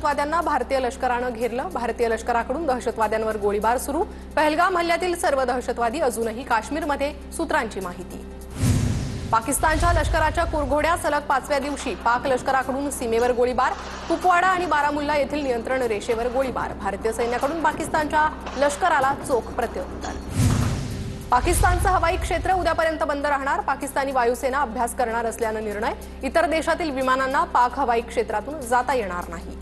दहशतवाद्यांना भारतीय लष्करानं घेरलं। भारतीय लष्कराकडून दहशतवाद्यांवर गोळीबार सुरू। पहलगाम हल्ल्यातील सर्व दहशतवादी अजूनही काश्मीरमध्ये, सूत्रांची माहिती। पाकिस्तानच्या लष्कराच्या कुरघोड्या सलग 5व्या दिवशी पाक लष्कराकडून सीमेवर गोळीबार। कुपवाडा आणि बारामुल्ला येथील नियंत्रण रेषेवर गोळीबार। भारतीय सैन्याकडून पाकिस्तानच्या लष्कराला चोख प्रत्युत्तर। पाकिस्तानचं हवाई क्षेत्र उद्यापर्यंत बंद राहणार। पाकिस्तानी वायुसेना अभ्यास करणार असल्यानं निर्णय। इतर देशातील विमानांना पाक हवाई क्षेत्रातून जाता येणार नाही।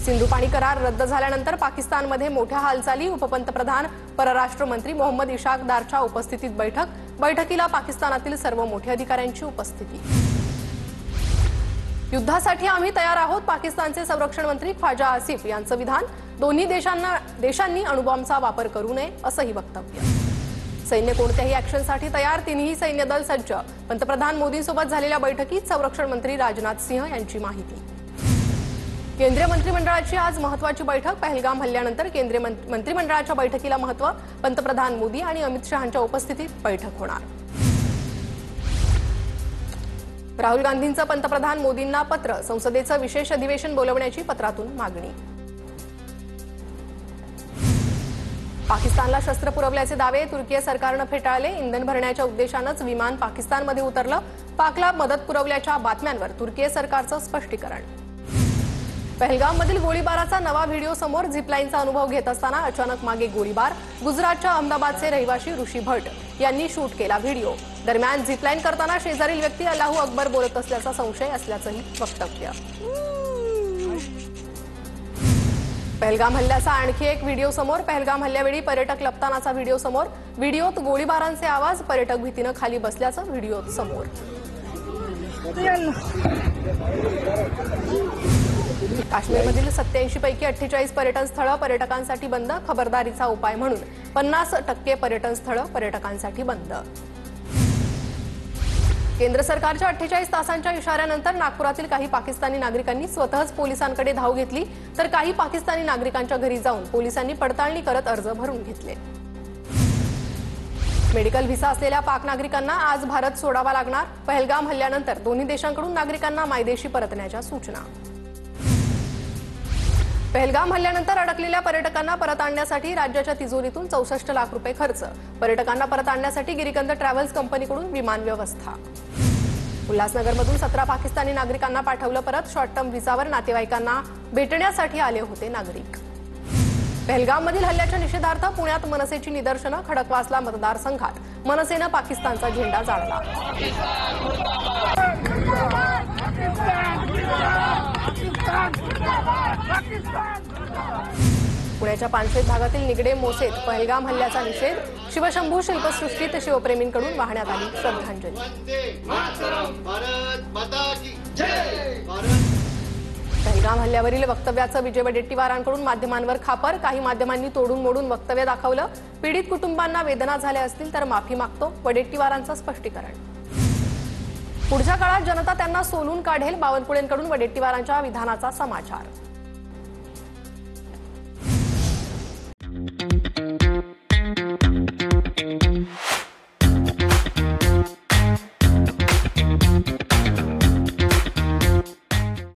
सिंधू पाणी करार रद्द झाल्यानंतर पाकिस्तानमध्ये मोठ्या हालचाली। उपपंतप्रधान परराष्ट्र मंत्री मोहम्मद इशाकदारच्या उपस्थितीत बैठकीला पाकिस्तानातील सर्व मोठ्या अधिकाऱ्यांची उपस्थिती। युद्धासाठी आम्ही तयार आहोत, पाकिस्तानचे संरक्षण मंत्री ख्वाजा आसिफ यांचं विधान। दोन्ही देशांनी अणुबॉम्बचा वापर करू नये असंही वक्तव्य। सैन्य कोणत्याही ॲक्शनसाठी तयार, तिन्ही सैन्य दल सज्ज। पंतप्रधान मोदींसोबत झालेल्या बैठकीत संरक्षण मंत्री राजनाथ सिंह यांची माहिती। केंद्रीय मंत्रिमंडळाची आज महत्त्वाची बैठक। पहलगाम हल्ल्यानंतर केंद्रीय मंत्रिमंडळाच्या बैठकीला महत्त्व। पंतप्रधान मोदी आणि अमित शहांच्या उपस्थितीत बैठक होणार। राहुल गांधींचं पंतप्रधान मोदींना पत्र। संसदेचं विशेष अधिवेशन बोलवण्याची पत्रातून मागणी। पाकिस्तानला शस्त्र पुरवल्याचे दावे तुर्की सरकारनं फेटाळले। इंधन भरण्याच्या उद्देशानंच विमान पाकिस्तानमध्ये उतरलं। पाकला मदत पुरवल्याच्या बातम्यांवर तुर्की सरकारचं स्पष्टीकरण। पहलगाममधील गोळीबाराचा नवा व्हिडिओ समोर। झिपलाईनचा अनुभव घेत असताना अचानक मागे गोळीबार। गुजरातच्या अहमदाबादचे रहिवासी ऋषी भट्ट यांनी शूट केला व्हिडिओ। दरम्यान झिपलाईन करताना शेजारील व्यक्ती अल्लाहू अकबर बोलत असल्याचा संशय असल्याचंही वक्तव्य। पहलगाम हल्ल्याचा आणखी एक व्हिडिओ समोर। पहलगाम हल्ल्यावेळी पर्यटक लपतानाचा व्हिडिओ समोर। व्हिडिओत गोळीबारांचे आवाज। पर्यटक भीतीनं खाली बसल्याचं व्हिडिओत समोर। काश्मीरमधील 87 पैकी 48 पर्यटन स्थळं पर्यटकांसाठी बंद। खबरदारीचा उपाय म्हणून 50% पर्यटन स्थळं पर्यटकांसाठी बंद। केंद्र सरकारच्या 48 तासांच्या इशाऱ्यानंतर नागपुरातील काही पाकिस्तानी नागरिकांनी स्वतःच पोलिसांकडे धाव घेतली, तर काही पाकिस्तानी नागरिकांच्या घरी जाऊन पोलिसांनी पडताळणी करत अर्ज भरून घेतले। मेडिकल व्हिसा असलेल्या पाक नागरिकांना आज भारत सोडावा लागणार। पहलगाम हल्ल्यानंतर दोन्ही देशांकडून नागरिकांना मायदेशी परतण्याच्या सूचना। पहलगाम हल्ल्यानंतर अडकलेल्या पर्यटकांना परत आणण्यासाठी राज्याच्या तिजोरीतून 64 लाख रुपये खर्च। पर्यटकांना परत आणण्यासाठी गिरिकंद ट्रॅव्हल्स कंपनीकडून विमान व्यवस्था। उल्हासनगरमधून 17 पाकिस्तानी नागरिकांना पाठवलं परत। शॉर्ट टर्म व्हिसावर नातेवाईकांना भेटण्यासाठी आले होते नागरिक। पहलगाममधील हल्ल्याच्या निषेधार्थ पुण्यात मनसेची निदर्शनं। खडकवासला मतदारसंघात मनसेनं पाकिस्तानचा झेंडा जाळला। पुण्याच्या पानशेत भागातील निगडे मोसेत पहलगाम हल्ल्याचा निषेध। शिवशंभू शिल्पसृष्टीत शिवप्रेमींकडून वाहण्यात आली श्रद्धांजली। पहलगाम हल्ल्यावरील वक्तव्याचं विजय वडेट्टीवारांकडून माध्यमांवर खापर। काही माध्यमांनी तोडून मोडून वक्तव्य दाखवलं। पीडित कुटुंबांना वेदना झाल्या असतील तर माफी मागतो, वडेट्टीवारांचं स्पष्टीकरण। पुढच्या काळात जनता त्यांना सोलून काढेल, बावनकुळेंकडून वडेट्टीवारांच्या विधानाचा समाचार।